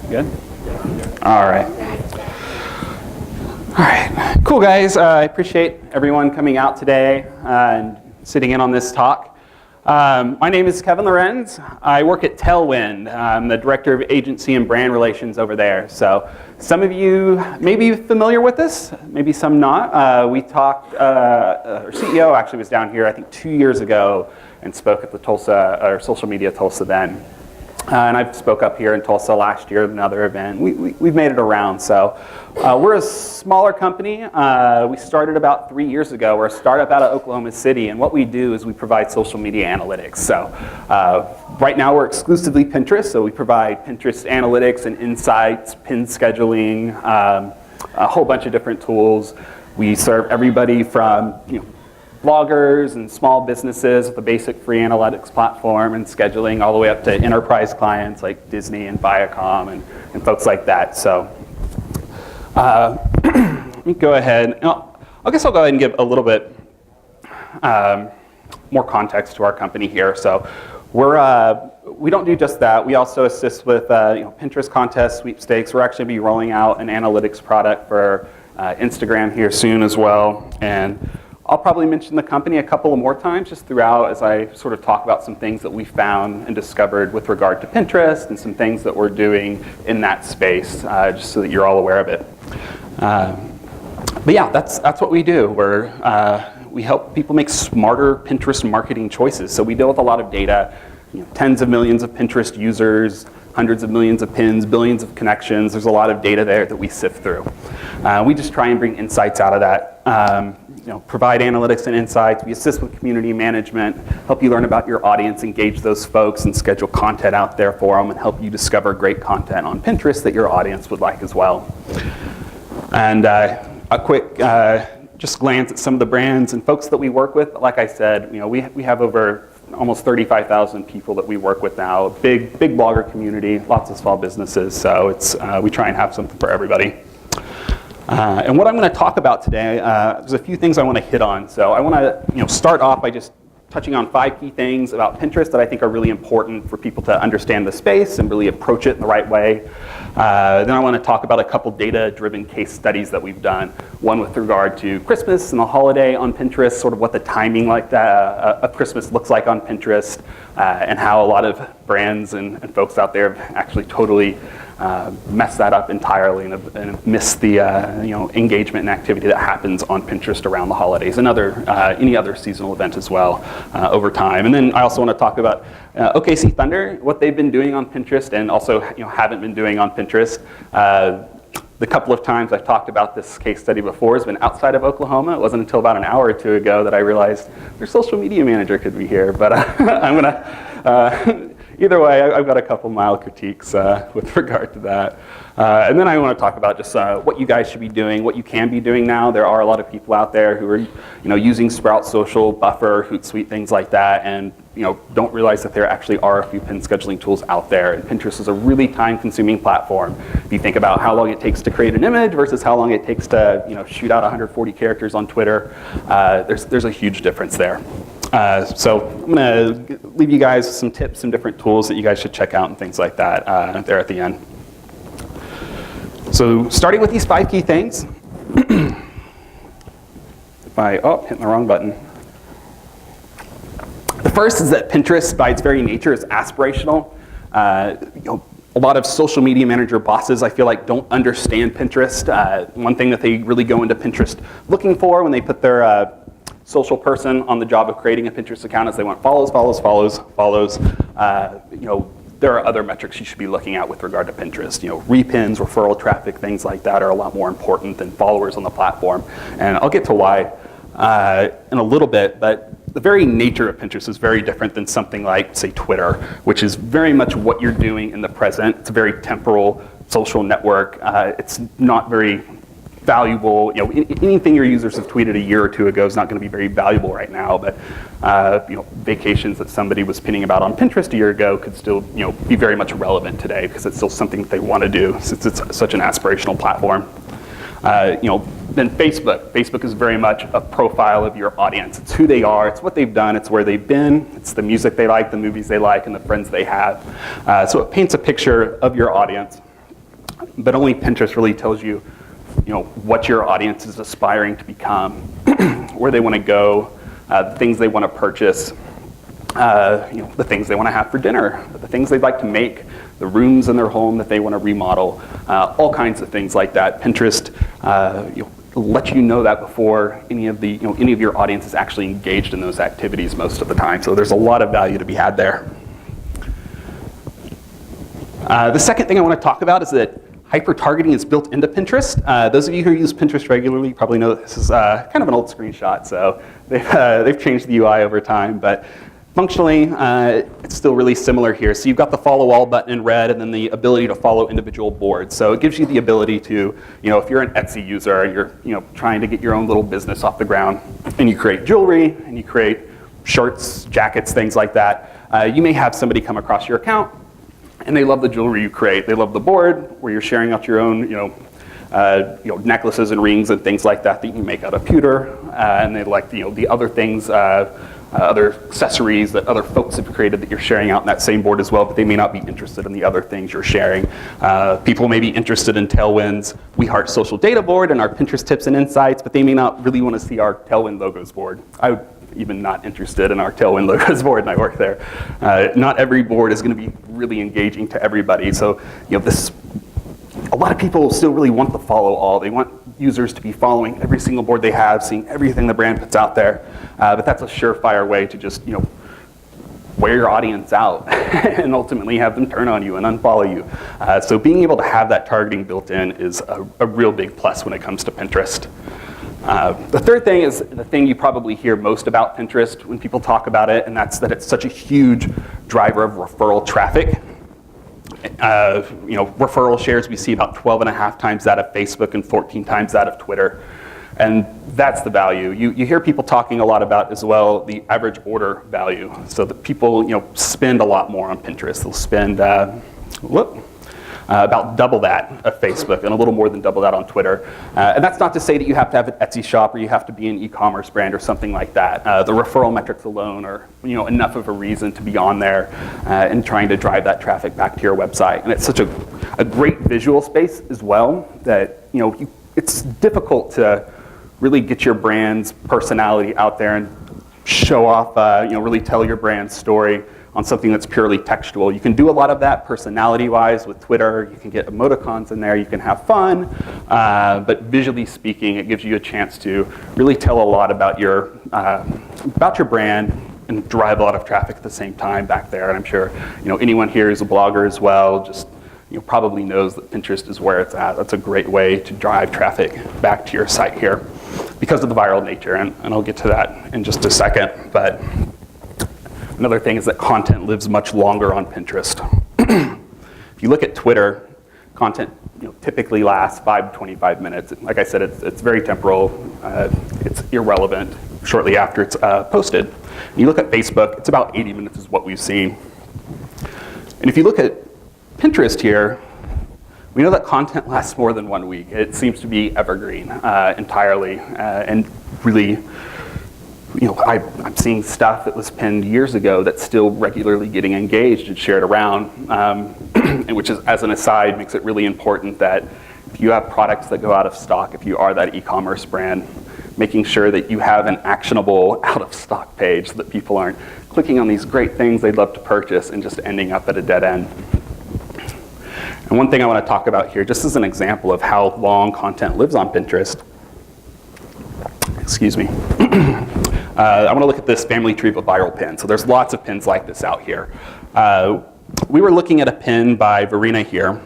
Good? All right. All right. Cool, guys. I appreciate everyone coming out today and sitting in on this talk. My name is Kevin Lorenz. I work at Tailwind. I'm the Director of Agency and Brand Relations over there. So some of you may be familiar with this, maybe some not. We talked, our CEO actually was down here, I think 2 years ago, and spoke at the Tulsa, or Social Media Tulsa then. And I spoke up here in Tulsa last year at another event. We've made it around. So we're a smaller company. We started about 3 years ago. We're a startup out of Oklahoma City. And what we do is we provide social media analytics. So right now we're exclusively Pinterest. So we provide Pinterest analytics and insights, pin scheduling, a whole bunch of different tools. We serve everybody from bloggers and small businesses with a basic free analytics platform and scheduling all the way up to enterprise clients like Disney and Viacom and folks like that. So let me go ahead. I guess I'll go ahead and give a little bit more context to our company here. So we don't do just that. We also assist with Pinterest contests, sweepstakes. We're actually be rolling out an analytics product for Instagram here soon as well. And I'll probably mention the company a couple of more times just throughout as I sort of talk about some things that we found and discovered with regard to Pinterest and some things that we're doing in that space, just so that you're all aware of it. But yeah, that's what we do. We help people make smarter Pinterest marketing choices. So we deal with a lot of data, tens of millions of Pinterest users, hundreds of millions of pins, billions of connections. There's a lot of data there that we sift through. We just try and bring insights out of that. Provide analytics and insights. We assist with community management, help you learn about your audience, engage those folks, and schedule content out there for them, and help you discover great content on Pinterest that your audience would like as well. And a quick just glance at some of the brands and folks that we work with. Like I said, we have over almost 35,000 people that we work with now. Big blogger community, lots of small businesses. So we try and have something for everybody. And what I'm going to talk about today, there's a few things I want to hit on. So I want to start off by just touching on 5 key things about Pinterest that I think are really important for people to understand the space and really approach it in the right way. Then I want to talk about a couple data-driven case studies that we've done. One with regard to Christmas and the holiday on Pinterest, sort of what the timing like that of Christmas looks like on Pinterest, and how a lot of brands and folks out there have actually totally mess that up entirely and miss the engagement and activity that happens on Pinterest around the holidays and any other seasonal event as well over time. And then I also want to talk about OKC Thunder, what they've been doing on Pinterest and also haven't been doing on Pinterest. The couple of times I've talked about this case study before has been outside of Oklahoma. It wasn't until about an hour or two ago that I realized their social media manager could be here, but I'm going to either way, I've got a couple mild critiques with regard to that. And then I want to talk about just what you guys should be doing, what you can be doing now. There are a lot of people out there who are using Sprout Social, Buffer, Hootsuite, things like that, and don't realize that there actually are a few pin scheduling tools out there. And Pinterest is a really time-consuming platform. If you think about how long it takes to create an image versus how long it takes to shoot out 140 characters on Twitter, there's a huge difference there. So I'm going to leave you guys some tips and different tools that you guys should check out and things like that there at the end. So starting with these 5 key things. Hitting the wrong button. The first is that Pinterest, by its very nature, is aspirational. A lot of social media manager bosses, I feel like, don't understand Pinterest. One thing that they really go into Pinterest looking for when they put their social person on the job of creating a Pinterest account is they want follows. There are other metrics you should be looking at with regard to Pinterest. Repins, referral traffic, things like that are a lot more important than followers on the platform. And I'll get to why in a little bit, but the very nature of Pinterest is very different than something like, say, Twitter, which is very much what you're doing in the present. It's a very temporal social network. It's not very valuable. Anything your users have tweeted a year or two ago is not going to be very valuable right now, but vacations that somebody was pinning about on Pinterest a year ago could still be very much relevant today because it's still something that they want to do since it's such an aspirational platform. Then Facebook is very much a profile of your audience. It's who they are, it's what they've done, it's where they've been, it's the music they like, the movies they like, and the friends they have. So it paints a picture of your audience. but only Pinterest really tells you, what your audience is aspiring to become, where they want to go, the things they want to purchase, the things they want to have for dinner, the things they'd like to make, the rooms in their home that they want to remodel, all kinds of things like that. Pinterest let you know that before any of your audience is actually engaged in those activities most of the time. So there's a lot of value to be had there. The second thing I want to talk about is that hyper-targeting is built into Pinterest. Those of you who use Pinterest regularly probably know that this is kind of an old screenshot, so they've changed the UI over time, but functionally, it's still really similar here. So you've got the follow all button in red and then the ability to follow individual boards. So it gives you the ability to, if you're an Etsy user and you're trying to get your own little business off the ground and you create jewelry and you create shirts, jackets, things like that, you may have somebody come across your account and they love the jewelry you create. They love the board where you're sharing out your own, necklaces and rings and things like that that you can make out of pewter, and they like the other things, other accessories that other folks have created that you're sharing out in that same board as well, but they may not be interested in the other things you're sharing. People may be interested in Tailwind's We Heart Social Data board and our Pinterest tips and insights, but they may not really want to see our Tailwind logos board. I'm even not interested in our Tailwind logos board, and I work there. Not every board is going to be really engaging to everybody, so a lot of people still really want the follow all. They want users to be following every single board they have, seeing everything the brand puts out there. But that's a surefire way to just, wear your audience out and ultimately have them turn on you and unfollow you. So being able to have that targeting built in is a real big plus when it comes to Pinterest. The third thing is the thing you probably hear most about Pinterest when people talk about it, and that's that it's such a huge driver of referral traffic. Referral shares we see about 12.5 times that of Facebook and 14 times that of Twitter. And that's the value. You hear people talking a lot about as well the average order value. So that people spend a lot more on Pinterest. They'll spend about double that of Facebook and a little more than double that on Twitter. And that's not to say that you have to have an Etsy shop or you have to be an e-commerce brand or something like that. The referral metrics alone are enough of a reason to be on there and trying to drive that traffic back to your website. And it's such a great visual space as well that it's difficult to really get your brand's personality out there and show off, really tell your brand story on something that's purely textual. You can do a lot of that personality-wise with Twitter. You can get emoticons in there. You can have fun. But visually speaking, it gives you a chance to really tell a lot about your brand and drive a lot of traffic at the same time back there. And I'm sure anyone here is a blogger as well. Just probably knows that Pinterest is where it's at. That's a great way to drive traffic back to your site here because of the viral nature. And I'll get to that in just a second. But another thing is that content lives much longer on Pinterest. If you look at Twitter, content typically lasts 5 to 25 minutes. Like I said, it's very temporal. It's irrelevant shortly after it's posted. You look at Facebook, it's about 80 minutes is what we've seen. And if you look at Pinterest here, we know that content lasts more than 1 week. It seems to be evergreen entirely, and really, I'm seeing stuff that was pinned years ago that's still regularly getting engaged and shared around, and which is, as an aside, makes it really important that if you have products that go out of stock, if you are that e-commerce brand, making sure that you have an actionable out-of-stock page so that people aren't clicking on these great things they'd love to purchase and just ending up at a dead end. And one thing I want to talk about here, just as an example of how long content lives on Pinterest, excuse me, I want to look at this family tree of a viral pin. So there's lots of pins like this out here. We were looking at a pin by Verena here.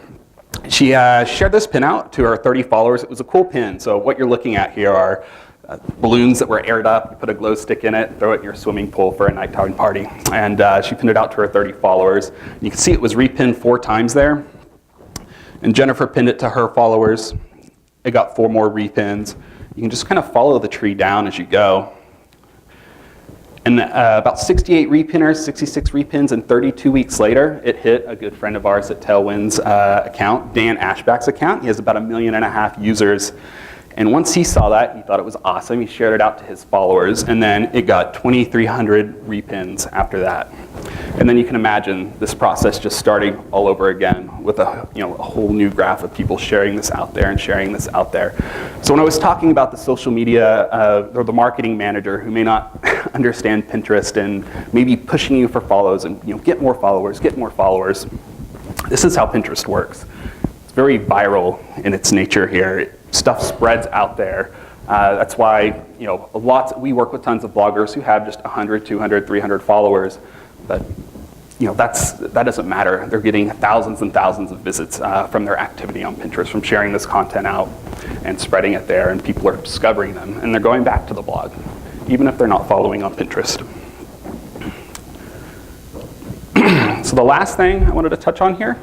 She shared this pin out to her 30 followers. It was a cool pin. So what you're looking at here are balloons that were aired up. You put a glow stick in it, throw it in your swimming pool for a nighttime party. And she pinned it out to her 30 followers. You can see it was repinned 4 times there. And Jennifer pinned it to her followers. It got 4 more repins. You can just kind of follow the tree down as you go. And about 68 repinners, 66 repins, and 32 weeks later, it hit a good friend of ours at Tailwind's account, Dan Ashback's account. He has about 1.5 million users. And once he saw that, he thought it was awesome. He shared it out to his followers, and then it got 2,300 repins after that. And then you can imagine this process just starting all over again with a whole new graph of people sharing this out there and sharing this out there. So when I was talking about the social media or the marketing manager who may not understand Pinterest and maybe pushing you for follows and get more followers, this is how Pinterest works. It's very viral in its nature here. Stuff spreads out there. That's why we work with tons of bloggers who have just 100, 200, 300 followers. But that doesn't matter. They're getting thousands and thousands of visits from their activity on Pinterest, from sharing this content out and spreading it there, and people are discovering them, and they're going back to the blog, even if they're not following on Pinterest. So the last thing I wanted to touch on here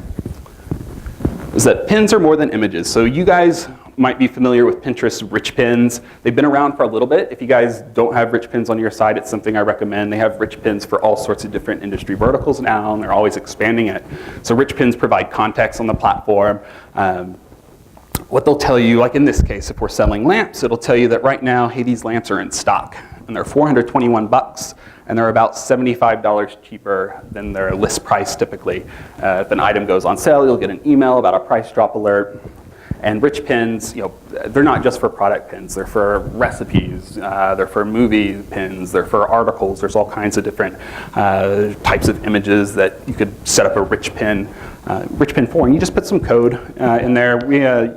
is that pins are more than images. So you guys might be familiar with Pinterest's rich pins. They've been around for a little bit. If you guys don't have rich pins on your site, it's something I recommend. They have rich pins for all sorts of different industry verticals now, and they're always expanding it. So rich pins provide context on the platform. What they'll tell you, like in this case, if we're selling lamps, it'll tell you that right now, hey, these lamps are in stock, and they're $421, and they're about $75 cheaper than their list price typically. If an item goes on sale, you'll get an email about a price drop alert. And rich pins, they're not just for product pins. They're for recipes. They're for movie pins. They're for articles. There's all kinds of different types of images that you could set up a rich pin for. And you just put some code in there.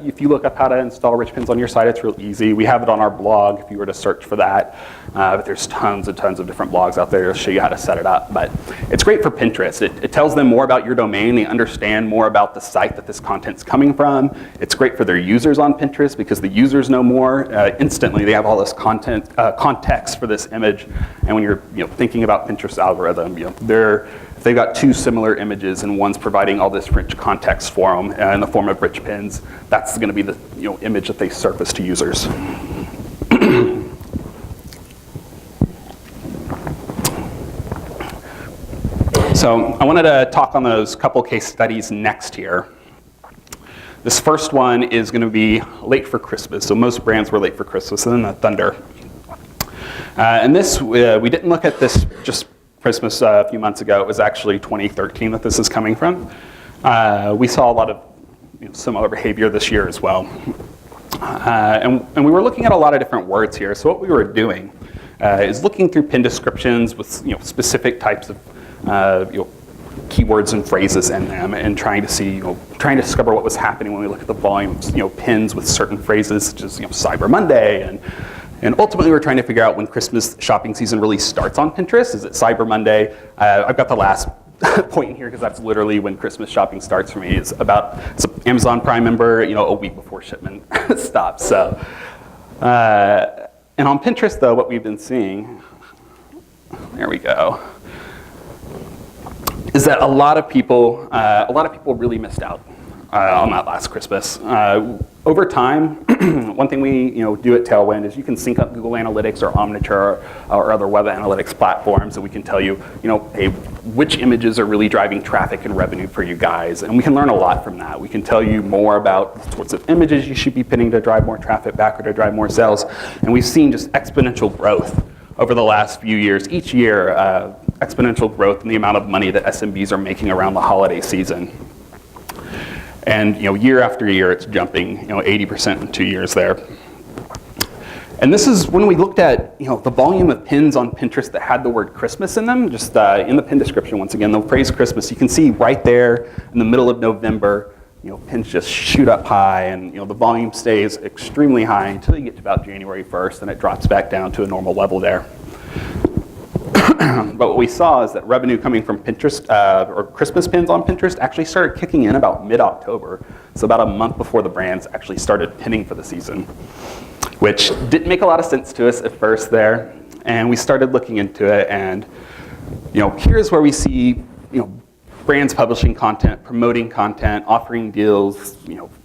If you look up how to install rich pins on your site, it's real easy. We have it on our blog if you were to search for that. But there's tons and tons of different blogs out there to show you how to set it up. But it's great for Pinterest. It tells them more about your domain. They understand more about the site that this content's coming from. It's great for their users on Pinterest because the users know more. Instantly, they have all this context for this image. And when you're thinking about Pinterest algorithm, if they've got two similar images and one's providing all this rich context for them in the form of rich pins, that's going to be the image that they surface to users. So I wanted to talk on those couple case studies next here. This first one is going to be late for Christmas. So most brands were late for Christmas, and then the Thunder. And this, we didn't look at this just Christmas a few months ago. It was actually 2013 that this is coming from. We saw a lot of similar behavior this year as well. And we were looking at a lot of different words here. So what we were doing is looking through pin descriptions with specific types of keywords and phrases in them, and trying to discover what was happening when we look at the volume of pins with certain phrases such as Cyber Monday, and ultimately we're trying to figure out when Christmas shopping season really starts on Pinterest. Is it Cyber Monday? I've got the last point in here because that's literally when Christmas shopping starts for me. It's an Amazon Prime member, a week before shipment stops. So, and on Pinterest though, what we've been seeing, there we go, is that a lot of people really missed out on that last Christmas. Over time, one thing we do at Tailwind is you can sync up Google Analytics or Omniture or other web analytics platforms, and we can tell you, hey, which images are really driving traffic and revenue for you guys, and we can learn a lot from that. We can tell you more about the sorts of images you should be pinning to drive more traffic back or to drive more sales, and we've seen just exponential growth over the last few years. Each year, exponential growth in the amount of money that SMBs are making around the holiday season. And year after year, it's jumping 80% in 2 years there. And this is when we looked at the volume of pins on Pinterest that had the word Christmas in them. Just in the pin description, once again, the phrase Christmas. You can see right there in the middle of November, pins just shoot up high, and the volume stays extremely high until you get to about January 1st, and it drops back down to a normal level there. But what we saw is that revenue coming from Pinterest, or Christmas pins on Pinterest, actually started kicking in about mid-October. So about a month before the brands actually started pinning for the season, which didn't make a lot of sense to us at first there. And we started looking into it, and here's where we see brands publishing content, promoting content, offering deals,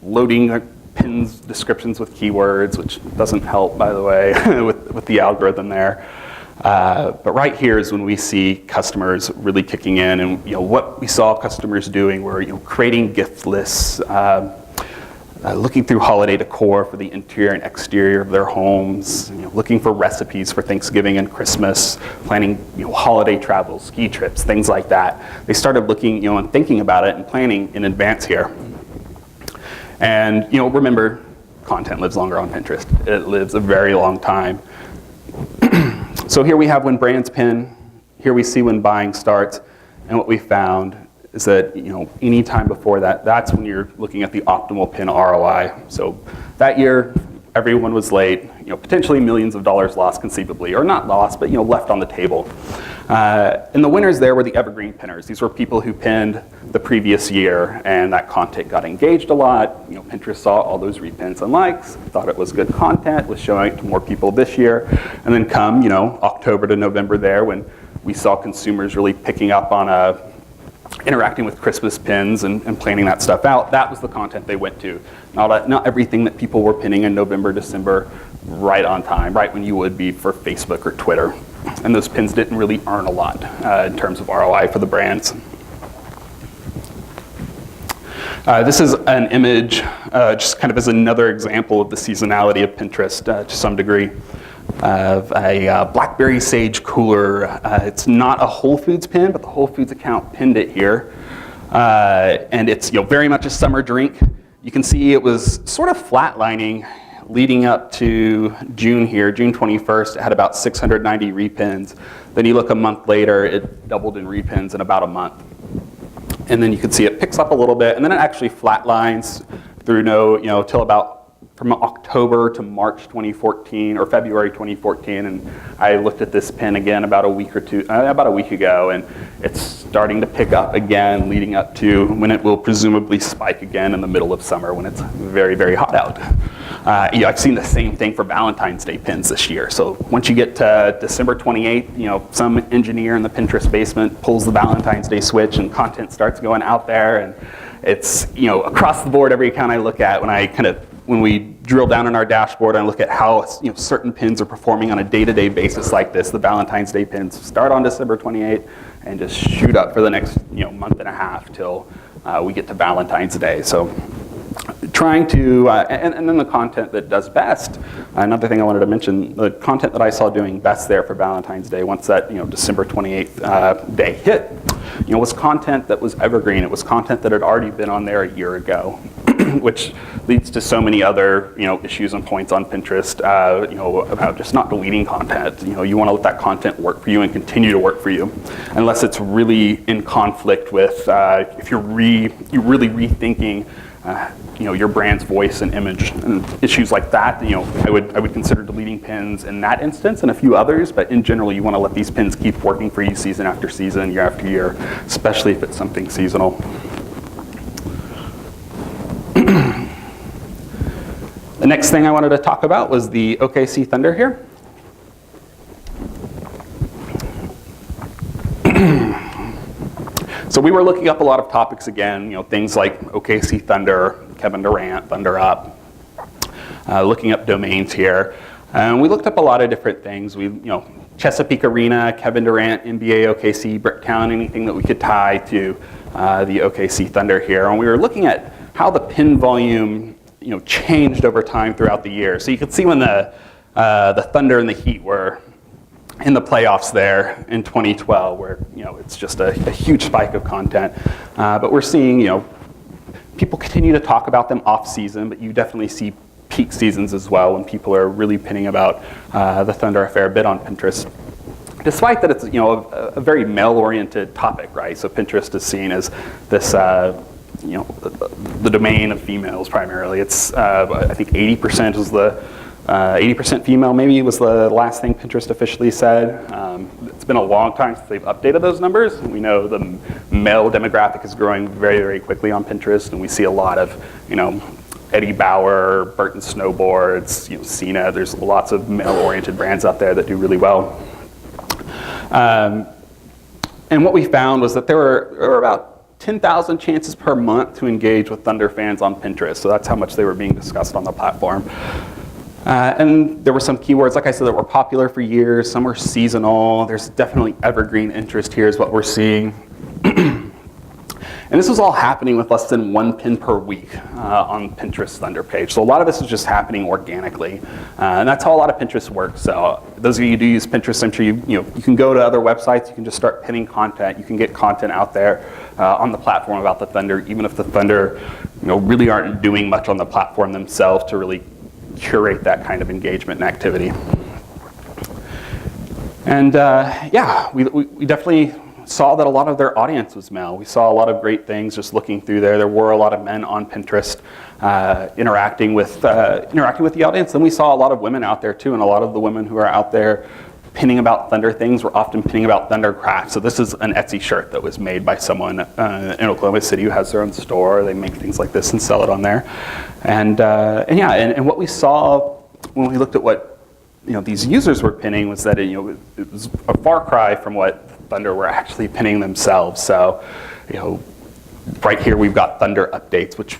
loading their pins descriptions with keywords, which doesn't help, by the way, with the algorithm there. But right here is when we see customers really kicking in, and what we saw customers doing were creating gift lists, looking through holiday decor for the interior and exterior of their homes, looking for recipes for Thanksgiving and Christmas, planning holiday travels, ski trips, things like that. They started looking and thinking about it and planning in advance here. And remember, content lives longer on Pinterest. It lives a very long time. So here we have when brands pin, here we see when buying starts, and what we found is that any time before that, that's when you're looking at the optimal pin ROI. So that year, everyone was late, potentially millions of dollars lost conceivably, or not lost, but left on the table. And the winners there were the evergreen pinners. These were people who pinned the previous year, and that content got engaged a lot. Pinterest saw all those repins and likes, thought it was good content, was showing it to more people this year. And then come, October to November there, when we saw consumers really picking up on interacting with Christmas pins and planning that stuff out. That was the content they went to. Not everything that people were pinning in November, December, right on time, right when you would be for Facebook or Twitter. And those pins didn't really earn a lot in terms of ROI for the brands. This is an image, just kind of as another example of the seasonality of Pinterest to some degree, of a blackberry sage cooler. It's not a Whole Foods pin, but the Whole Foods account pinned it here. And it's very much a summer drink. You can see it was sort of flatlining leading up to June here, June 21st. It had about 690 repins. Then you look a month later, it doubled in repins in about a month. And then you can see it picks up a little bit, and then it actually flatlines through till about from October to March 2014 or February 2014, and I looked at this pin again about a week ago, and it's starting to pick up again, leading up to when it will presumably spike again in the middle of summer when it's very, very hot out. I've seen the same thing for Valentine's Day pins this year. So once you get to December 28th, some engineer in the Pinterest basement pulls the Valentine's Day switch and content starts going out there, and it's across the board. Every account I look at, when we drill down on our dashboard and look at how certain pins are performing on a day-to-day basis like this, the Valentine's Day pins start on December 28th and just shoot up for the next month and a half till we get to Valentine's Day. So trying to, and then the content that does best, another thing I wanted to mention, the content that I saw doing best there for Valentine's Day, once that December 28th day hit, was content that was evergreen. It was content that had already been on there a year ago, which leads to so many other issues and points on Pinterest, about just not deleting content. You want to let that content work for you and continue to work for you, unless it's really in conflict with if you're really rethinking your brand's voice and image and issues like that. I would consider deleting pins in that instance and a few others, but in general, you want to let these pins keep working for you season after season, year after year, especially if it's something seasonal. The next thing I wanted to talk about was the OKC Thunder here. So we were looking up a lot of topics again, things like OKC Thunder, Kevin Durant, Thunder Up, looking up domains here. And we looked up a lot of different things. Chesapeake Arena, Kevin Durant, NBA, OKC, Bricktown, anything that we could tie to the OKC Thunder here. And we were looking at how the pin volume changed over time throughout the year. So you could see when the Thunder and the Heat were in the playoffs there in 2012, where it's just a huge spike of content. But we're seeing people continue to talk about them off season, but you definitely see peak seasons as well when people are really pinning about the Thunder a fair bit on Pinterest. Despite that, it's a very male-oriented topic, right? So Pinterest is seen as this the domain of females primarily. It's I think 80% is the 80% female maybe was the last thing Pinterest officially said. It's been a long time since they've updated those numbers. We know the male demographic is growing very, very quickly on Pinterest, and we see a lot of Eddie Bauer, Burton Snowboards, Cena. There's lots of male-oriented brands out there that do really well. And what we found was that there were about 10,000 chances per month to engage with Thunder fans on Pinterest. So that's how much they were being discussed on the platform. And there were some keywords, like I said, that were popular for years. Some were seasonal. There's definitely evergreen interest here is what we're seeing. And this was all happening with less than 1 pin per week on Pinterest Thunder page. So a lot of this is just happening organically. And that's how a lot of Pinterest works. So those of you who do use Pinterest, I'm sure you can go to other websites, you can just start pinning content, you can get content out there on the platform about the Thunder, even if the Thunder really aren't doing much on the platform themselves to really curate that kind of engagement and activity. And yeah, we definitely saw that a lot of their audience was male. We saw a lot of great things just looking through there. There were a lot of men on Pinterest interacting with the audience. And we saw a lot of women out there too, and a lot of the women who are out there pinning about Thunder things were often pinning about Thunder crafts. So this is an Etsy shirt that was made by someone in Oklahoma City who has their own store. They make things like this and sell it on there. And yeah, and what we saw when we looked at what these users were pinning was that it was a far cry from what Thunder were actually pinning themselves. So right here we've got Thunder updates, which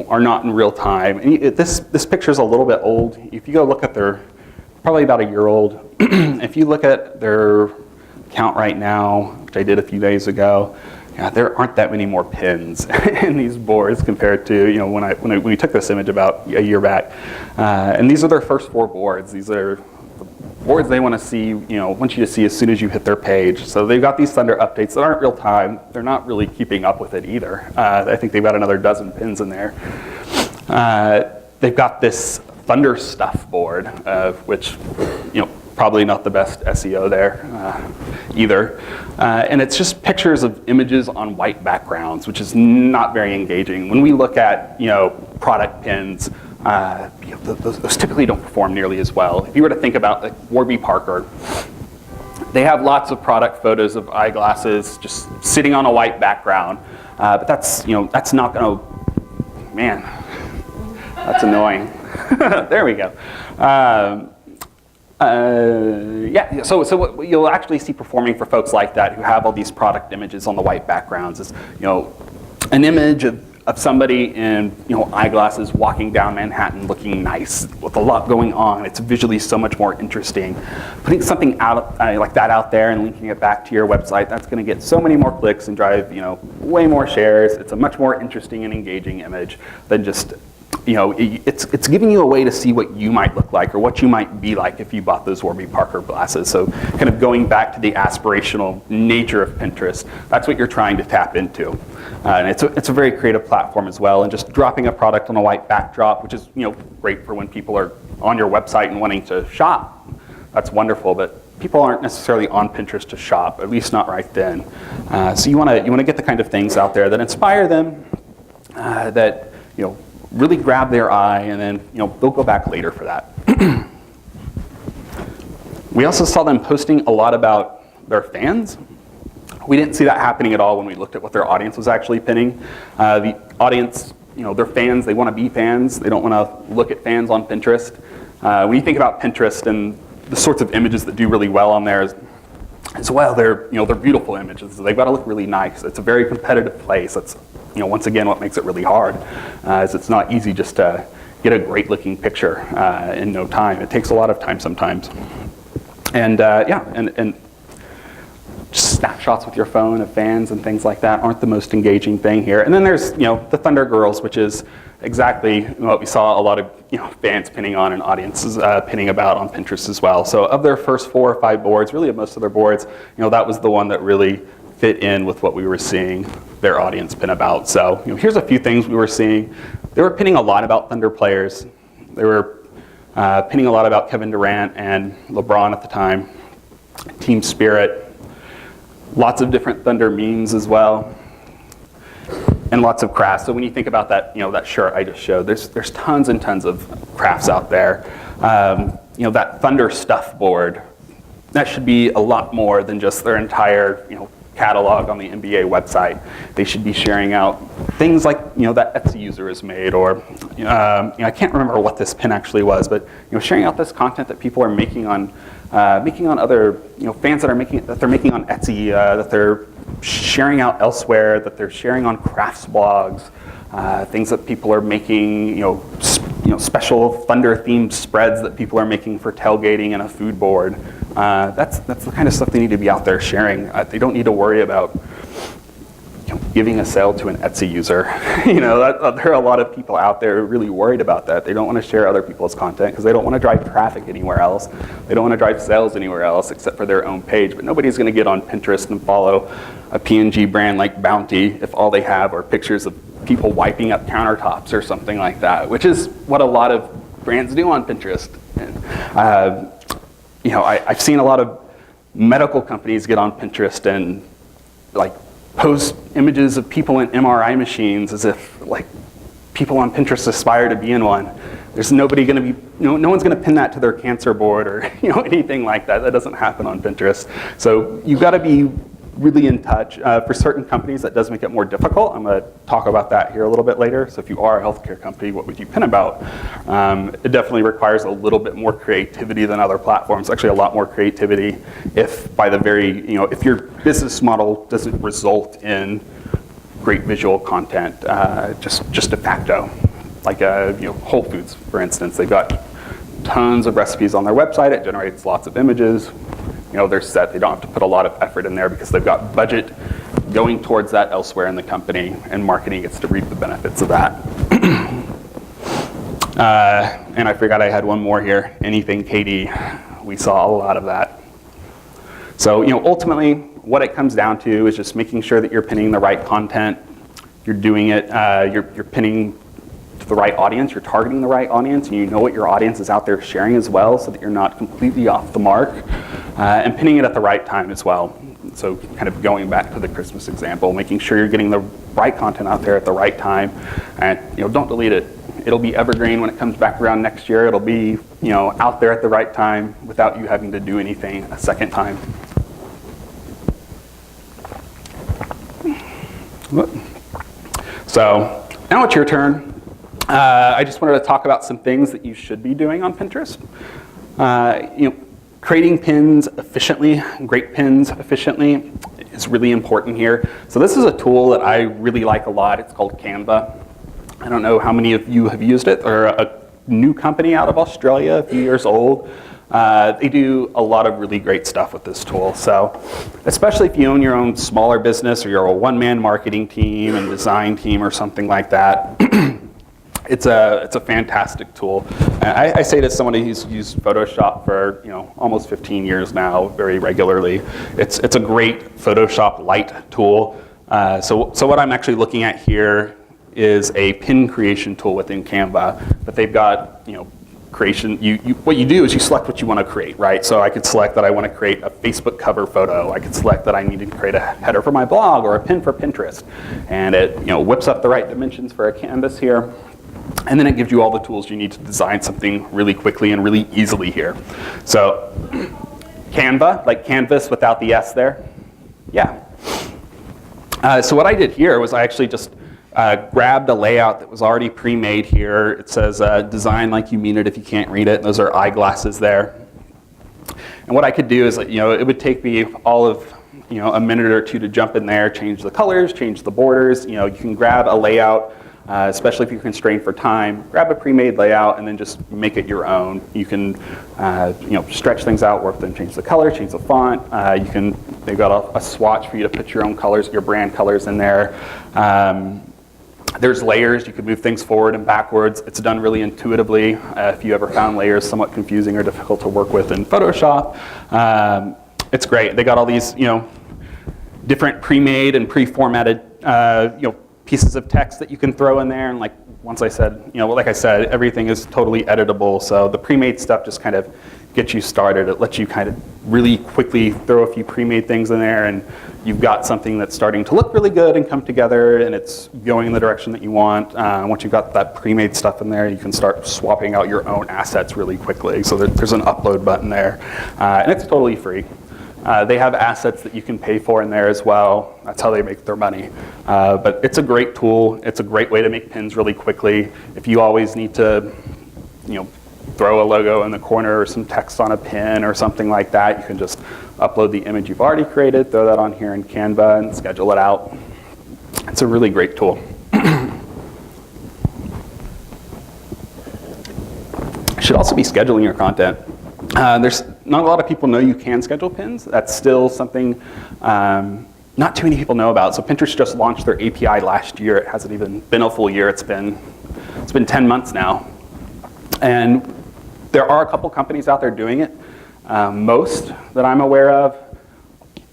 are not in real time. And this picture is a little bit old. If you go look at their, probably about a year old. If you look at their count right now, which I did a few days ago, there aren't that many more pins in these boards compared to when we took this image about a year back. And these are their first 4 boards. These are boards they want to see, want you to see as soon as you hit their page. So they've got these Thunder updates that aren't real time. They're not really keeping up with it either. I think they've got another dozen pins in there. They've got this Thunder stuff board, which probably not the best SEO there either. And it's just pictures of images on white backgrounds, which is not very engaging. When we look at product pins, those typically don't perform nearly as well. If you were to think about like Warby Parker, they have lots of product photos of eyeglasses just sitting on a white background, but that's not going to, man, that's annoying. There we go. Yeah, so what you'll actually see performing for folks like that who have all these product images on the white backgrounds is an image of somebody in eyeglasses walking down Manhattan looking nice with a lot going on. It's visually so much more interesting. Putting something out like that out there and linking it back to your website, that's going to get so many more clicks and drive way more shares. It's a much more interesting and engaging image than just it's giving you a way to see what you might look like or what you might be like if you bought those Warby Parker glasses. So kind of going back to the aspirational nature of Pinterest, that's what you're trying to tap into. And it's a very creative platform as well. And just dropping a product on a white backdrop, which is great for when people are on your website and wanting to shop. That's wonderful, but people aren't necessarily on Pinterest to shop, at least not right then. So you want to get the kind of things out there that inspire them, that really grab their eye, and then they'll go back later for that. We also saw them posting a lot about their fans. We didn't see that happening at all when we looked at what their audience was actually pinning. The audience, their fans, they want to be fans. They don't want to look at fans on Pinterest. When you think about Pinterest and the sorts of images that do really well on there as well, they're beautiful images. They've got to look really nice. It's a very competitive place. That's once again what makes it really hard, is it's not easy just to get a great looking picture in no time. It takes a lot of time sometimes. And yeah, and just snapshots with your phone of fans and things like that aren't the most engaging thing here. And then there's the Thunder Girls, which is exactly what we saw a lot of fans pinning on and audiences pinning about on Pinterest as well. So of their first 4 or 5 boards, really of most of their boards, that was the one that really fit in with what we were seeing their audience pin about. So here's a few things we were seeing. They were pinning a lot about Thunder players. They were pinning a lot about Kevin Durant and LeBron at the time, team spirit, lots of different Thunder memes as well, and lots of crafts. So when you think about that, that shirt I just showed, there's tons and tons of crafts out there. That Thunder stuff board, that should be a lot more than just their entire, catalog on the NBA website. They should be sharing out things like that Etsy user has made, or I can't remember what this pin actually was, but sharing out this content that people are making on other fans that they're making on Etsy, that they're sharing out elsewhere, that they're sharing on crafts blogs, things that people are making, special Thunder themed spreads that people are making for tailgating and a food board. That's the kind of stuff they need to be out there sharing. They don't need to worry about giving a sale to an Etsy user. You know, there are a lot of people out there really worried about that. They don't want to share other people's content because they don't want to drive traffic anywhere else. They don't want to drive sales anywhere else except for their own page. But nobody's going to get on Pinterest and follow a PNG brand like Bounty if all they have are pictures of people wiping up countertops or something like that, which is what a lot of brands do on Pinterest. And, you know, I've seen a lot of medical companies get on Pinterest and like post images of people in MRI machines as if like people on Pinterest aspire to be in one. There's nobody going to be, no one's going to pin that to their cancer board or anything like that. That doesn't happen on Pinterest. So you've got to be really in touch. For certain companies, that does make it more difficult. I'm going to talk about that here a little bit later. So if you are a healthcare company, what would you pin about? It definitely requires a little bit more creativity than other platforms. Actually, a lot more creativity if by the very, if your business model doesn't result in great visual content, just de facto. Like Whole Foods, for instance, they've got tons of recipes on their website. It generates lots of images. They're set. They don't have to put a lot of effort in there because they've got budget going towards that elsewhere in the company, and marketing gets to reap the benefits of that. And I forgot I had one more here. Anything KD. We saw a lot of that. So ultimately, what it comes down to is just making sure that you're pinning the right content. You're doing it. You're pinning to the right audience. You're targeting the right audience, and you know what your audience is out there sharing as well, so that you're not completely off the mark. And pinning it at the right time as well. So kind of going back to the Christmas example, making sure you're getting the right content out there at the right time, and don't delete it. It'll be evergreen when it comes back around next year. It'll be out there at the right time without you having to do anything a second time. So now it's your turn. I just wanted to talk about some things that you should be doing on Pinterest. Creating pins efficiently, great pins efficiently, is really important here. So this is a tool that I really like a lot. It's called Canva. I don't know how many of you have used it. They're a new company out of Australia, a few years old. They do a lot of really great stuff with this tool. So especially if you own your own smaller business or you're a one-man marketing team and design team or something like that, it's a fantastic tool. I say to somebody who's used Photoshop for almost 15 years now, very regularly. It's a great Photoshop Lite tool. So what I'm actually looking at here is a pin creation tool within Canva. But they've got creation. What you do is you select what you want to create, right? So I could select that I want to create a Facebook cover photo. I could select that I need to create a header for my blog or a pin for Pinterest, and it whips up the right dimensions for a canvas here. And then it gives you all the tools you need to design something really quickly and really easily here. So Canva, like canvas without the S there. Yeah. So what I did here was I actually just grabbed a layout that was already pre-made here. It says design like you mean it if you can't read it. Those are eyeglasses there. And what I could do is it would take me all of a minute or two to jump in there, change the colors, change the borders. You can grab a layout. Especially if you're constrained for time, grab a pre-made layout and then just make it your own. You can, stretch things out, work them, change the color, change the font. They've got a swatch for you to put your own colors, your brand colors in there. There's layers. You can move things forward and backwards. It's done really intuitively. If you ever found layers somewhat confusing or difficult to work with in Photoshop, it's great. They got all these, different pre-made and pre-formatted, pieces of text that you can throw in there, and like I said, everything is totally editable. So the pre-made stuff just kind of gets you started. It lets you kind of really quickly throw a few pre-made things in there, and you've got something that's starting to look really good and come together, and it's going in the direction that you want. Once you've got that pre-made stuff in there, you can start swapping out your own assets really quickly. So there's an upload button there, and it's totally free. They have assets that you can pay for in there as well. That's how they make their money. But it's a great tool. It's a great way to make pins really quickly. If you always need to, throw a logo in the corner or some text on a pin or something like that, you can just upload the image you've already created, throw that on here in Canva, and schedule it out. It's a really great tool. You should also be scheduling your content. There's not a lot of people know you can schedule pins. That's still something not too many people know about. So Pinterest just launched their API last year. It hasn't even been a full year. It's been 10 months now. And there are a couple companies out there doing it. Most that I'm aware of,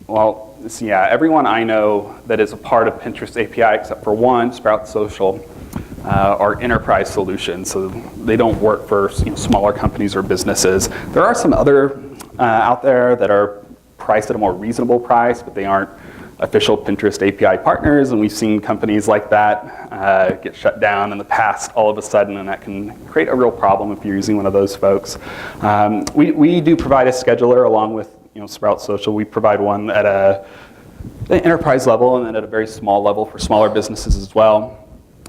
well, yeah, everyone I know that is a part of Pinterest API, except for one, Sprout Social, are enterprise solutions. So they don't work for smaller companies or businesses. There are some other out there that are priced at a more reasonable price, but they aren't official Pinterest API partners, and we've seen companies like that get shut down in the past all of a sudden, and that can create a real problem if you're using one of those folks. We do provide a scheduler along with Sprout Social. We provide one at the enterprise level and then at a very small level for smaller businesses as well.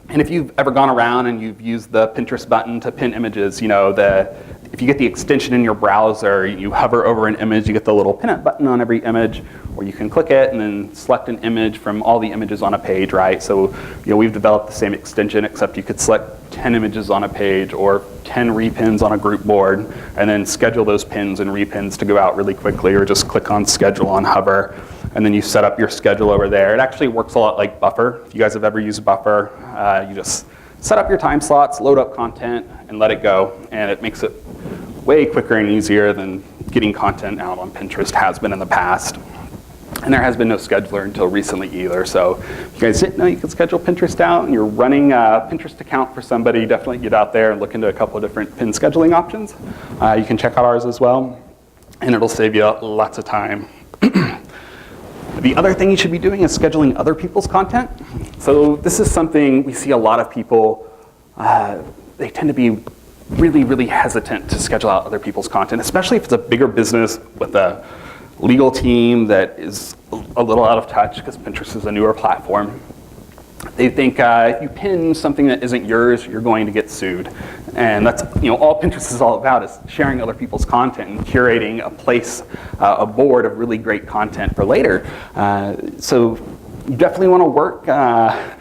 And if you've ever gone around and you've used the Pinterest button to pin images, if you get the extension in your browser, you hover over an image, you get the little pin it button on every image, or you can click it and then select an image from all the images on a page, right? So we've developed the same extension, except you could select 10 images on a page or 10 repins on a group board, and then schedule those pins and repins to go out really quickly, or just click on schedule on hover, and then you set up your schedule over there. It actually works a lot like Buffer. If you guys have ever used Buffer, you just set up your time slots, load up content, and let it go, and it makes it way quicker and easier than getting content out on Pinterest has been in the past. And there has been no scheduler until recently either. So if you guys didn't know you can schedule Pinterest out and you're running a Pinterest account for somebody, definitely get out there and look into a couple of different pin scheduling options. You can check out ours as well, and it'll save you lots of time. The other thing you should be doing is scheduling other people's content. So this is something we see a lot of people, they tend to be really, really hesitant to schedule out other people's content, especially if it's a bigger business with a legal team that is a little out of touch because Pinterest is a newer platform. They think if you pin something that isn't yours, you're going to get sued. And that's all Pinterest is all about, is sharing other people's content and curating a place, a board of really great content for later. So you definitely want to work,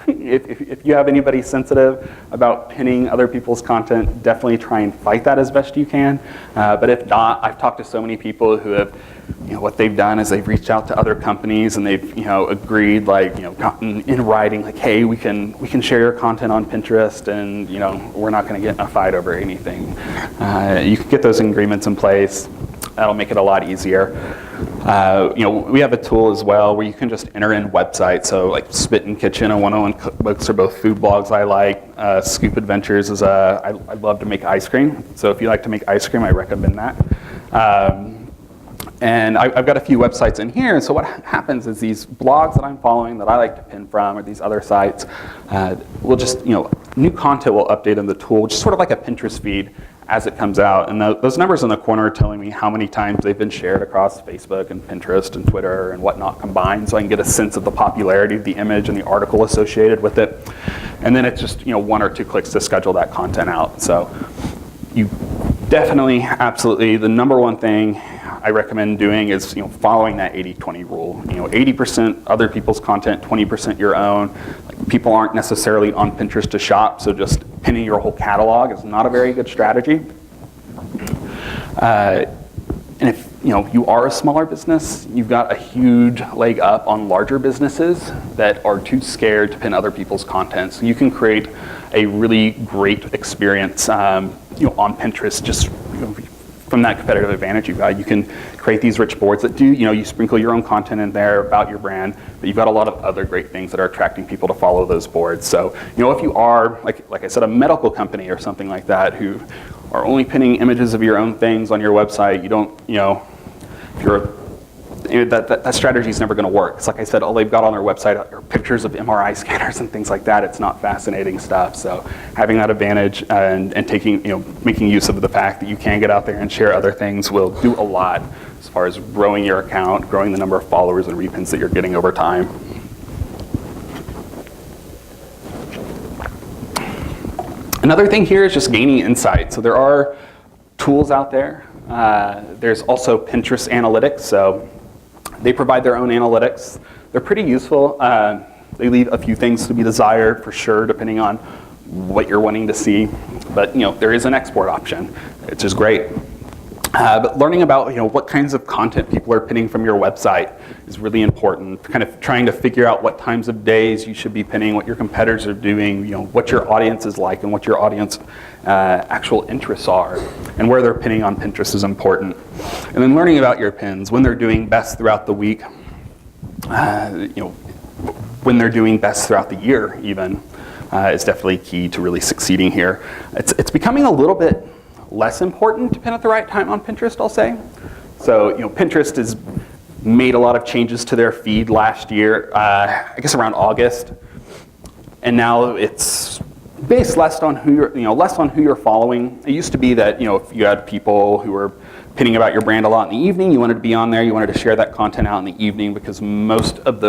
if you have anybody sensitive about pinning other people's content, definitely try and fight that as best you can. But if not, I've talked to so many people who have, what they've done is they've reached out to other companies and they've, agreed, gotten in writing, hey, we can share your content on Pinterest, and we're not going to get in a fight over anything. You can get those agreements in place. That'll make it a lot easier. We have a tool as well where you can just enter in websites. So like Spit and Kitchen and 101 Cookbooks are both food blogs I like. Scoop Adventures is I love to make ice cream. So if you like to make ice cream, I recommend that. And I've got a few websites in here. And so what happens is these blogs that I'm following that I like to pin from, or these other sites, will just, new content will update in the tool, just sort of like a Pinterest feed as it comes out. And those numbers in the corner are telling me how many times they've been shared across Facebook and Pinterest and Twitter and whatnot combined, so I can get a sense of the popularity of the image and the article associated with it. And then it's just, one or two clicks to schedule that content out. So you definitely, absolutely, the number one thing I recommend doing is following that 80-20 rule. 80% other people's content, 20% your own. People aren't necessarily on Pinterest to shop, so just pinning your whole catalog is not a very good strategy. And if you are a smaller business, you've got a huge leg up on larger businesses that are too scared to pin other people's content. So you can create a really great experience, on Pinterest, just from that competitive advantage you've got. You can create these rich boards that do, you sprinkle your own content in there about your brand, but you've got a lot of other great things that are attracting people to follow those boards. So, if you are, like I said, a medical company or something like that, who are only pinning images of your own things on your website, you don't, if you're that strategy is never going to work. It's like I said, all they've got on their website are pictures of MRI scanners and things like that. It's not fascinating stuff. So having that advantage and taking, making use of the fact that you can get out there and share other things will do a lot as far as growing your account, growing the number of followers and repins that you're getting over time. Another thing here is just gaining insight. So there are tools out there. There's also Pinterest Analytics. So they provide their own analytics. They're pretty useful. They leave a few things to be desired for sure, depending on what you're wanting to see. But there is an export option, which is great. But learning about what kinds of content people are pinning from your website is really important. Kind of trying to figure out what times of days you should be pinning, what your competitors are doing, what your audience is like, and what your audience actual interests are, and where they're pinning on Pinterest is important. And then learning about your pins, when they're doing best throughout the week, when they're doing best throughout the year, even, is definitely key to really succeeding here. It's becoming a little bit less important to pin at the right time on Pinterest, I'll say. So, Pinterest has made a lot of changes to their feed last year, I guess around August, and now it's based less on who you're following. It used to be that if you had people who were pinning about your brand a lot in the evening, you wanted to be on there, you wanted to share that content out in the evening because most of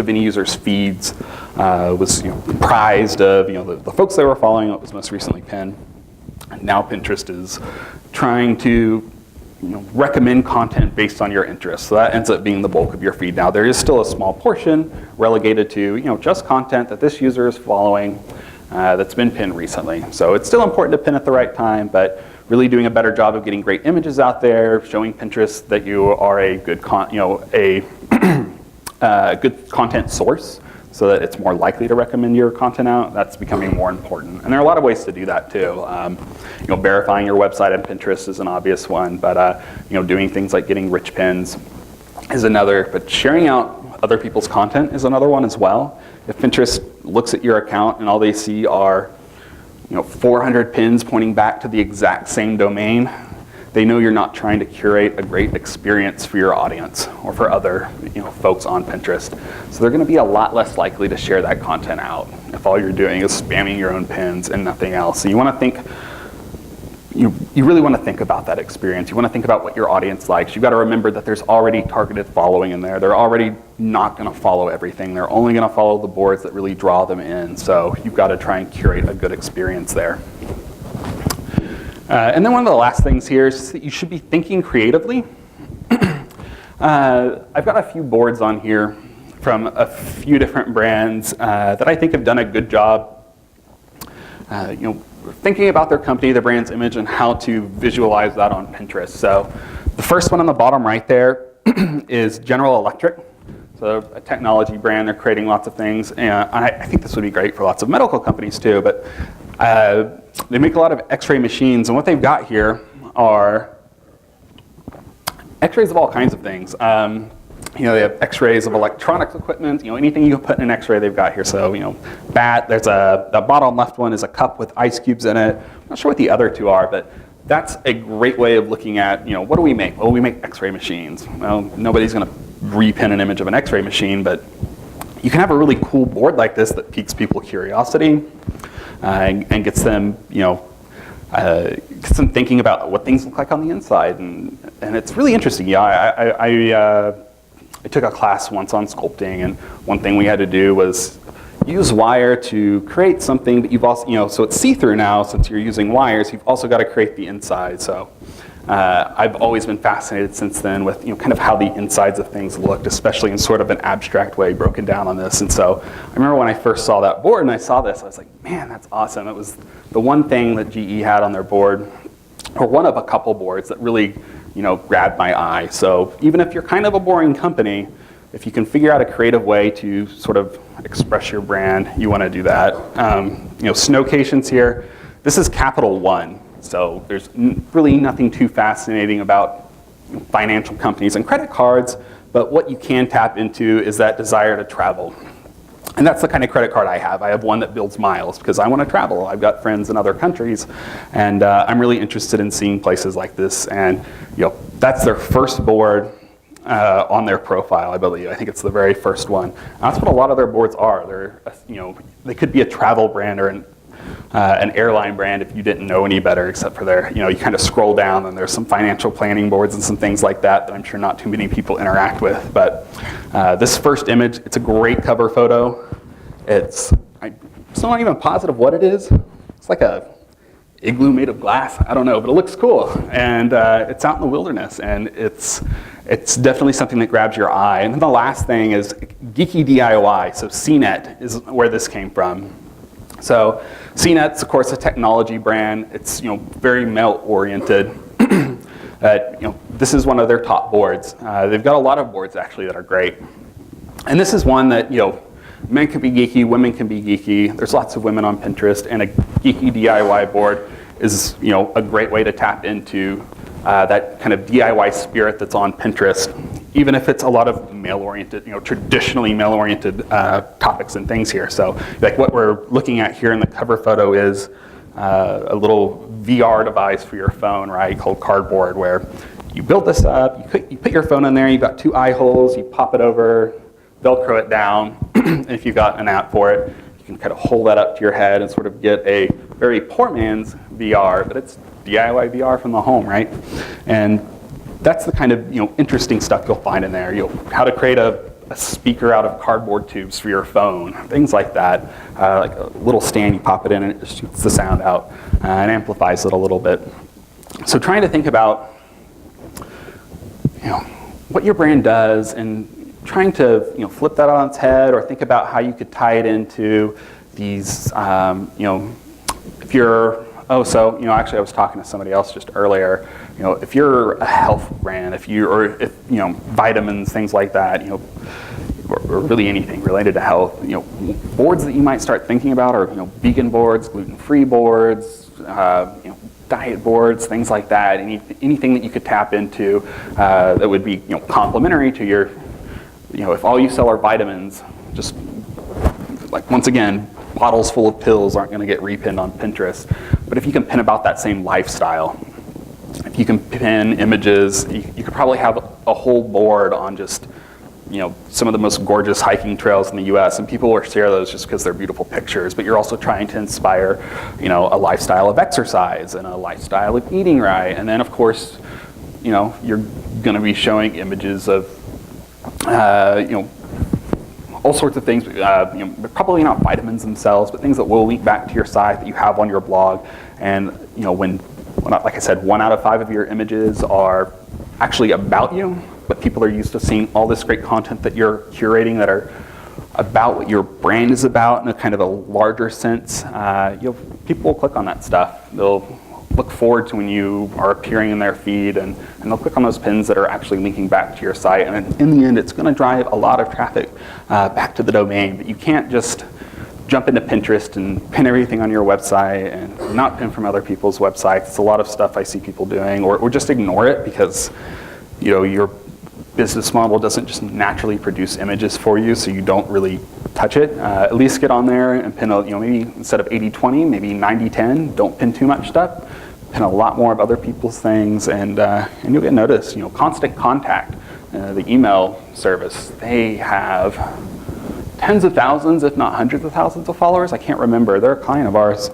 any user's feeds was comprised of the folks they were following, what was most recently pinned. Now Pinterest is trying to recommend content based on your interests. So that ends up being the bulk of your feed. Now there is still a small portion relegated to just content that this user is following that's been pinned recently. So it's still important to pin at the right time, but really doing a better job of getting great images out there, showing Pinterest that you are a good good content source, so that it's more likely to recommend your content out. That's becoming more important. And there are a lot of ways to do that too. Verifying your website on Pinterest is an obvious one, but doing things like getting rich pins is another, but sharing out other people's content is another one as well. If Pinterest looks at your account and all they see are 400 pins pointing back to the exact same domain, they know you're not trying to curate a great experience for your audience or for other folks on Pinterest. So they're going to be a lot less likely to share that content out if all you're doing is spamming your own pins and nothing else. So you want to think, you really want to think about that experience. You want to think about what your audience likes. You've got to remember that there's already targeted following in there. They're already not going to follow everything. They're only going to follow the boards that really draw them in. So you've got to try and curate a good experience there. And then one of the last things here is that you should be thinking creatively. I've got a few boards on here from a few different brands that I think have done a good job thinking about their company, their brand's image, and how to visualize that on Pinterest. So the first one on the bottom right there is General Electric. So a technology brand, they're creating lots of things, and I think this would be great for lots of medical companies too, but they make a lot of X-ray machines, and what they've got here are X-rays of all kinds of things. They have X-rays of electronics equipment, anything you can put in an X-ray they've got here. So, there's the bottom left one is a cup with ice cubes in it. I'm not sure what the other two are, but that's a great way of looking at, what do we make? Well, we make X-ray machines. Well, nobody's going to repin an image of an X-ray machine, but you can have a really cool board like this that piques people's curiosity and gets them, gets them thinking about what things look like on the inside, and it's really interesting. Yeah, I took a class once on sculpting, and one thing we had to do was use wire to create something, but you've also, so it's see-through now since you're using wires, you've also got to create the inside. So I've always been fascinated since then with kind of how the insides of things looked, especially in sort of an abstract way broken down on this. And so I remember when I first saw that board and I saw this, I was like, man, that's awesome. It was the one thing that GE had on their board, or one of a couple boards that really grabbed my eye. So even if you're kind of a boring company, if you can figure out a creative way to sort of express your brand, you want to do that. Snowcations here. This is Capital One. So there's really nothing too fascinating about financial companies and credit cards, but what you can tap into is that desire to travel. And that's the kind of credit card I have. I have one that builds miles because I want to travel. I've got friends in other countries, and I'm really interested in seeing places like this. And that's their first board on their profile, I believe. I think it's the very first one. And that's what a lot of their boards are. They're they could be a travel brand or an airline brand if you didn't know any better, except for their, you kind of scroll down and there's some financial planning boards and some things like that I'm sure not too many people interact with. But this first image, it's a great cover photo. I'm still not even positive what it is. It's like a igloo made of glass. I don't know, but it looks cool. And it's out in the wilderness, and it's definitely something that grabs your eye. And then the last thing is geeky DIY. So CNET is where this came from. So CNET's, of course, a technology brand. It's very male-oriented. This is one of their top boards. They've got a lot of boards actually that are great. And this is one that, men can be geeky, women can be geeky. There's lots of women on Pinterest, and a geeky DIY board is, a great way to tap into that kind of DIY spirit that's on Pinterest, even if it's a lot of male-oriented, traditionally male-oriented topics and things here. So, like what we're looking at here in the cover photo is a little VR device for your phone, right, called Cardboard, where you build this up, you put your phone in there, you've got 2 eye holes, you pop it over, Velcro it down, and if you've got an app for it, you can kind of hold that up to your head and sort of get a very poor man's VR, but it's DIY VR from the home, right? And that's the kind of interesting stuff you'll find in there. How to create a speaker out of cardboard tubes for your phone, things like that. Like a little stand, you pop it in and it just shoots the sound out and amplifies it a little bit. So trying to think about what your brand does and trying to flip that on its head, or think about how you could tie it into these, if you're, actually I was talking to somebody else just earlier, if you're a health brand, if vitamins, things like that, or really anything related to health, boards that you might start thinking about are, vegan boards, gluten-free boards, diet boards, things like that, anything that you could tap into that would be, complementary to your, if all you sell are vitamins, just like, once again, bottles full of pills aren't going to get repinned on Pinterest. But if you can pin about that same lifestyle, if you can pin images, you could probably have a whole board on just, some of the most gorgeous hiking trails in the US, and people will share those just because they're beautiful pictures, but you're also trying to inspire, a lifestyle of exercise and a lifestyle of eating right. And then of course, you're going to be showing images of all sorts of things, probably not vitamins themselves, but things that will link back to your site that you have on your blog. And like I said, 1 out of 5 of your images are actually about you, but people are used to seeing all this great content that you're curating that are about what your brand is about in a kind of a larger sense. People will click on that stuff. They'll look forward to when you are appearing in their feed, and they'll click on those pins that are actually linking back to your site. And in the end, it's going to drive a lot of traffic back to the domain. But you can't just jump into Pinterest and pin everything on your website and not pin from other people's websites. It's a lot of stuff I see people doing, or just ignore it because your business model doesn't just naturally produce images for you, so you don't really touch it. At least get on there and pin maybe instead of 80-20, maybe 90-10. Don't pin too much stuff. Pin a lot more of other people's things, and you'll get noticed. Constant Contact, the email service, they have tens of thousands, if not hundreds of thousands of followers. I can't remember. They're a client of ours.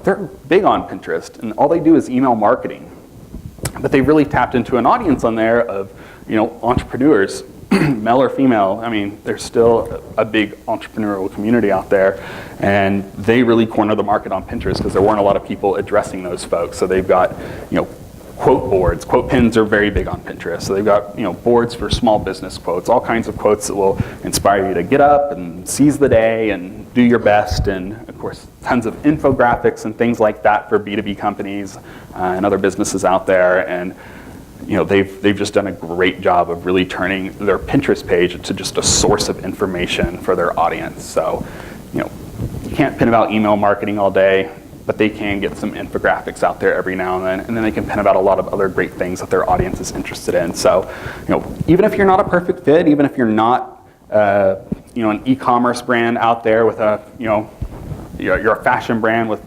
They're big on Pinterest, and all they do is email marketing. But they really tapped into an audience on there of entrepreneurs, male or female. I mean, there's still a big entrepreneurial community out there, and they really corner the market on Pinterest because there weren't a lot of people addressing those folks. So they've got, quote boards. Quote pins are very big on Pinterest. So they've got, boards for small business quotes, all kinds of quotes that will inspire you to get up and seize the day and do your best. And of course, tons of infographics and things like that for B2B companies and other businesses out there. And they've just done a great job of really turning their Pinterest page into just a source of information for their audience. So, you can't pin about email marketing all day, but they can get some infographics out there every now and then they can pin about a lot of other great things that their audience is interested in. So, even if you're not a perfect fit, even if you're not, an e-commerce brand out there with you're a fashion brand with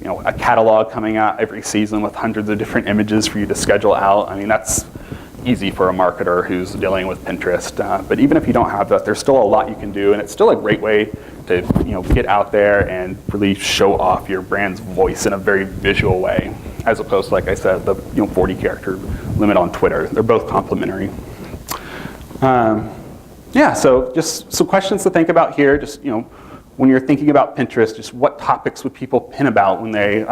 a catalog coming out every season with hundreds of different images for you to schedule out. I mean, that's easy for a marketer who's dealing with Pinterest. But even if you don't have that, there's still a lot you can do, and it's still a great way to get out there and really show off your brand's voice in a very visual way, as opposed to, like I said, the 40 character limit on Twitter. They're both complementary. So just some questions to think about here. Just when you're thinking about Pinterest, just what topics would people pin about when they,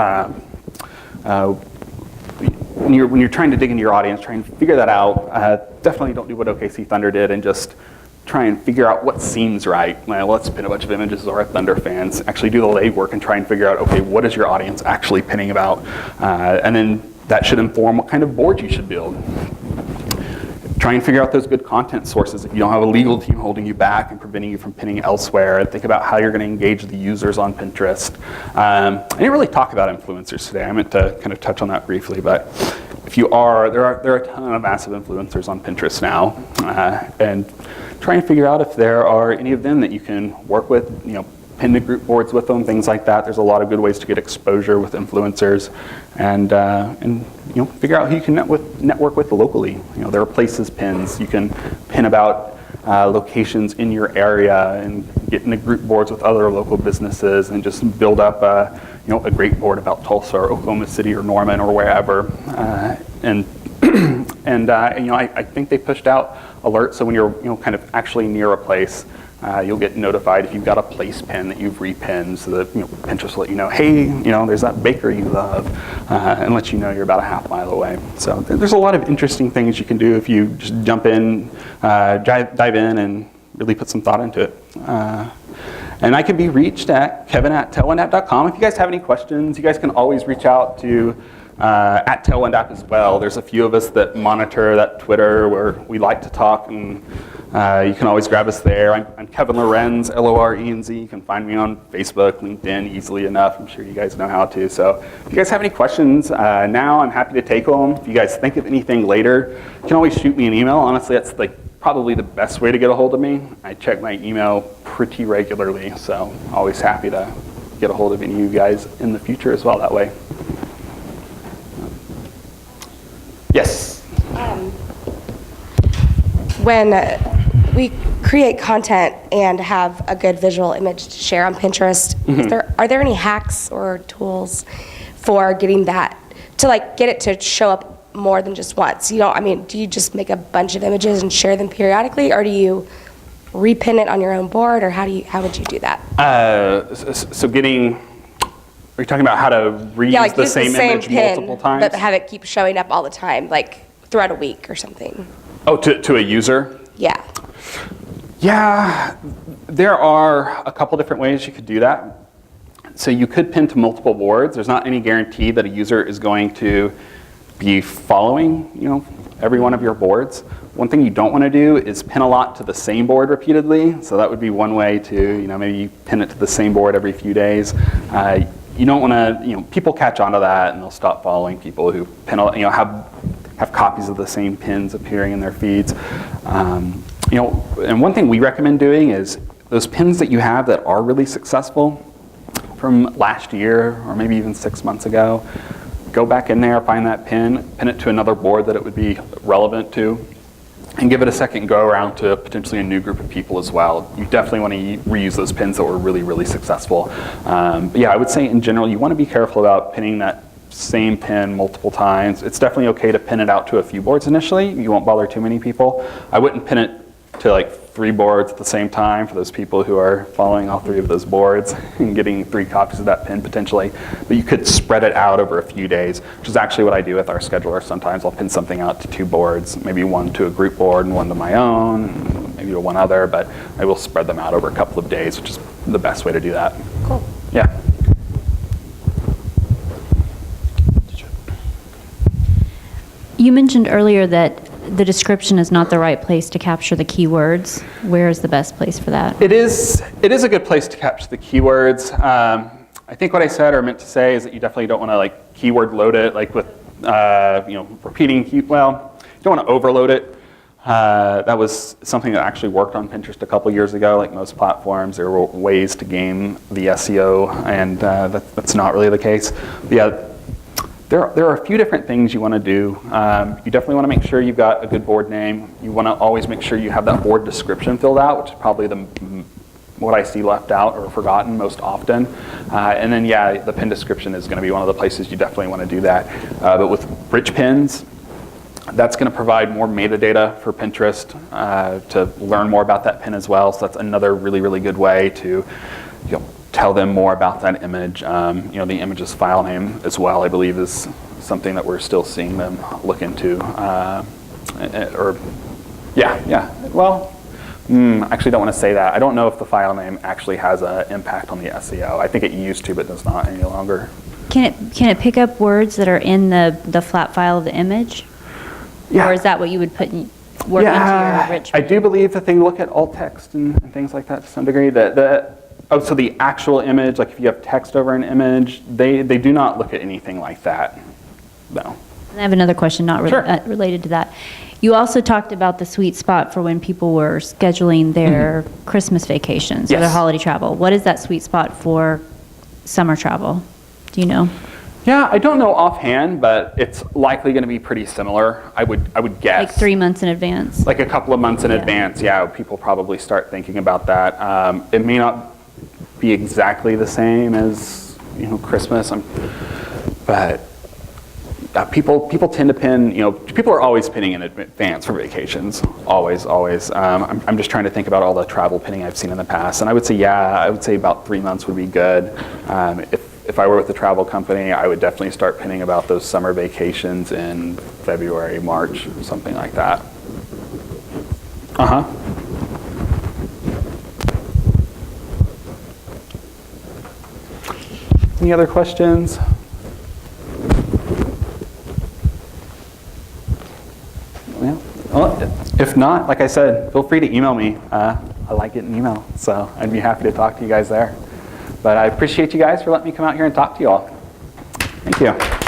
when you're trying to dig into your audience, trying to figure that out. Definitely don't do what OKC Thunder did and just try and figure out what seems right. Well, let's pin a bunch of images of our Thunder fans. Actually do the legwork and try and figure out, okay, what is your audience actually pinning about? And then That should inform what kind of board you should build. Try and figure out those good content sources. If you don't have a legal team holding you back and preventing you from pinning elsewhere, think about how you're going to engage the users on Pinterest. I didn't really talk about influencers today. I meant to kind of touch on that briefly, but if you are, there are a ton of massive influencers on Pinterest now, and try and figure out if there are any of them that you can work with. Pin to group boards with them, things like that. There's a lot of good ways to get exposure with influencers, and figure out who you can network with locally. There are places pins. You can pin about locations in your area and get into group boards with other local businesses and just build up a great board about Tulsa or Oklahoma City or Norman or wherever. I think they pushed out alerts, so when you're kind of actually near a place, you'll get notified if you've got a place pin that you've repinned, so that Pinterest will let you know, hey, there's that baker you love, and let you know you're about a half-mile away. So there's a lot of interesting things you can do if you just jump in, dive in, and really put some thought into it. And I can be reached at kevin@tailwindapp.com. If you guys have any questions, you guys can always reach out to at Tailwind App as well. There's a few of us that monitor that Twitter where we like to talk, and you can always grab us there. I'm Kevin Lorenz, Lorenz. You can find me on Facebook, LinkedIn, easily enough. I'm sure you guys know how to. So if you guys have any questions now, I'm happy to take them. If you guys think of anything later, you can always shoot me an email. Honestly, that's probably the best way to get a hold of me. I check my email pretty regularly, so always happy to get a hold of any of you guys in the future as well that way. Yes? When we create content and have a good visual image to share on Pinterest, are there any hacks or tools for getting that to get it to show up more than just once? Do you just make a bunch of images and share them periodically, or do you repin it on your own board, or how would you do that? Are you talking about how to reuse the same image pin, multiple times? But have it keep showing up all the time, throughout a week or something? Oh, to a user? Yeah. Yeah, there are a couple different ways you could do that. So you could pin to multiple boards. There's not any guarantee that a user is going to be following, every one of your boards. One thing you don't want to do is pin a lot to the same board repeatedly. So that would be one way to, maybe you pin it to the same board every few days. You don't want to, people catch on to that and they'll stop following people who pin, have copies of the same pins appearing in their feeds. And one thing we recommend doing is those pins that you have that are really successful from last year or maybe even 6 months ago, go back in there, find that pin it to another board that it would be relevant to, and give it a second go around to potentially a new group of people as well. You definitely want to reuse those pins that were really, really successful. But yeah, I would say in general, you want to be careful about pinning that same pin multiple times. It's definitely okay to pin it out to a few boards initially. You won't bother too many people. I wouldn't pin it to 3 boards at the same time for those people who are following all 3 of those boards and getting 3 copies of that pin potentially. But you could spread it out over a few days, which is actually what I do with our scheduler. Sometimes I'll pin something out to 2 boards, maybe one to a group board and one to my own, maybe to one other, but I will spread them out over a couple of days, which is the best way to do that. Cool. Yeah. You mentioned earlier that the description is not the right place to capture the keywords. Where is the best place for that? It is a good place to capture the keywords. I think what I said or meant to say is that you definitely don't want to keyword load it with repeating you don't want to overload it. That was something that actually worked on Pinterest a couple years ago. Like most platforms, there were ways to game the SEO, and that's not really the case. But yeah, there are a few different things you want to do. You definitely want to make sure you've got a good board name. You want to always make sure you have that board description filled out, which is probably what I see left out or forgotten most often. And then yeah, the pin description is going to be one of the places you definitely want to do that. But with rich pins, that's going to provide more metadata for Pinterest to learn more about that pin as well. So that's another really, really good way to tell them more about that image. The image's file name as well, I believe, is something that we're still seeing them look into. Well, actually don't want to say that. I don't know if the file name actually has an impact on the SEO. I think it used to, but does not any longer. Can it pick up words that are in the flat file of the image? Yeah. Or is that what you would put work into your rich? I do believe that they look at alt text and things like that to some degree. So the actual image, like if you have text over an image, they do not look at anything like that. No. I have another question not Sure. related to that. You also talked about the sweet spot for when people were scheduling their Christmas vacations or their Yes. holiday travel. What is that sweet spot for summer travel? Do you know? Yeah, I don't know offhand, but it's likely going to be pretty similar. I would guess. Like 3 months in advance? Like a couple of months in Yeah. advance, yeah, people probably start thinking about that. It may not be exactly the same as Christmas, but people tend to pin. People are always pinning in advance for vacations. Always. I'm just trying to think about all the travel pinning I've seen in the past, and I would say about 3 months would be good. If I were with a travel company, I would definitely start pinning about those summer vacations in February, March, something like that. Any other questions? Well, if not, like I said, feel free to email me. I like getting email, so I'd be happy to talk to you guys there. But I appreciate you guys for letting me come out here and talk to you all. Thank you.